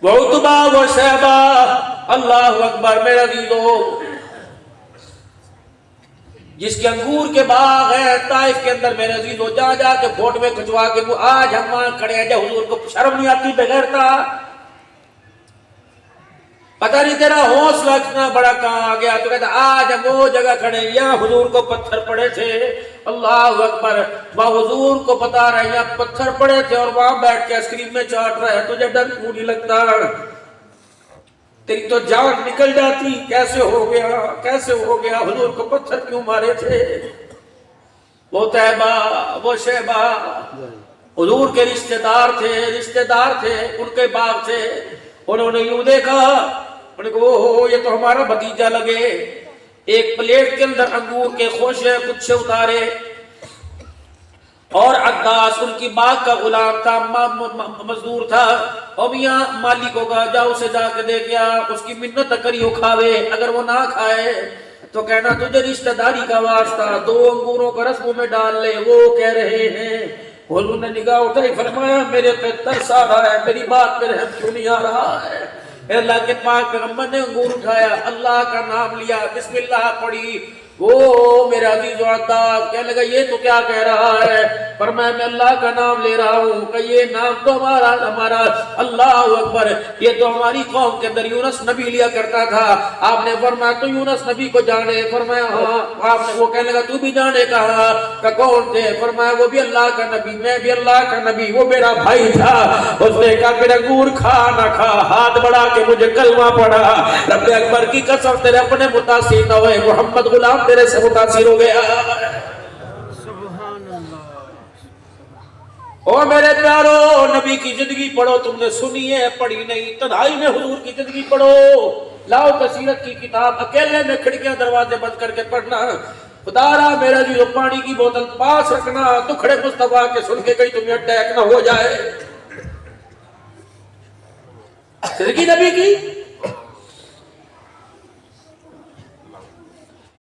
वो उतबा वो शहबा, अल्लाह अकबर। मेरा अजीजों, जिसके अंगूर के बाग है ताइफ के अंदर, मेरे अजीजों, जा के फोटो में खिंचवा के वो आज हम वहां खड़े हैं। जब हुजूर को शर्म नहीं आती बेगैरता? पता नहीं तेरा हौसला कितना बड़ा कहां आ गया। तो कहता आज हम वो जगह खड़े, यहाँ हुजूर को पत्थर पड़े थे। अल्लाह अकबर। वहां हुजूर को बता रहे यहाँ पत्थर पड़े थे और वहां बैठ के आइसक्रीम में चाट रहे हैं। तुझे डर क्यों नहीं लगता? तेरी तो जान निकल जाती। कैसे हो गया, कैसे हो गया? हुजूर को पत्थर क्यों मारे थे? वो तैबा, वो शहबा हुजूर के रिश्तेदार थे, उनके बाप थे। उन्होंने यूं देखा, उनको ओहो ये तो हमारा भतीजा लगे। एक प्लेट के अंदर अंगूर के खोशे गुच्छे उतारे और अद्दास उनकी बाग का गुलाम था, मजदूर था। और मियां मालिक होगा, जाओ उसे जाके देख या उसकी मिन्नत करियो खावे। अगर वो ना खाए तो कहना तुझे रिश्तेदारी का वास्ता, 2 अंगूरों का रस मुंह में डाल ले। वो कह रहे हैं, उन्होंने निगाह उठाई, फरमाया मेरे पे तरस आ रहा है, मेरी बात पे रहम क्यों नहीं आ रहा है? अल्लाह के पाक पैगंबर ने अंगूर उठाया, अल्लाह का नाम लिया, बिस्मिल्लाह पढ़ी। वो मेरे अजीज कहने लगा ये तो क्या कह रहा है? पर मैं अल्लाह का नाम ले रहा हूँ कि ये नाम तो हमारा अल्लाह अकबर, ये तो हमारी कौम के अंदर यूनुस नबी लिया करता था। आपने फरमाया तो यूनुस नबी को जाने? फरमाया हाँ। आपने वो कहने लगा तू भी जाने? कहा का कौन थे? फरमाया वो भी अल्लाह का नबी, मैं भी अल्लाह का नबी, वो मेरा भाई था। उसने कहा फिर अंगूर खा ना खा, हाथ बढ़ा के मुझे कलमा पड़ा। रब्बे अकबर की कसम तेरे अपने मुतासिर न हुए, मोहम्मद गुलाम तेरे से मुतासिर हो गया। ओ मेरे प्यारो, नबी की जिंदगी पढ़ो। तुमने सुनी है, पढ़ी नहीं। तन्हाई में हुजूर की जिंदगी पढ़ो। लाओ कसीरत की किताब, अकेले में खिड़कियां दरवाजे बंद करके पढ़ना। खुदारा मेरा जी पानी की बोतल पास रखना, दुखड़े मुस्तफा के सुन के कहीं तुम्हें अटैक ना हो जाए। जिंदगी नबी की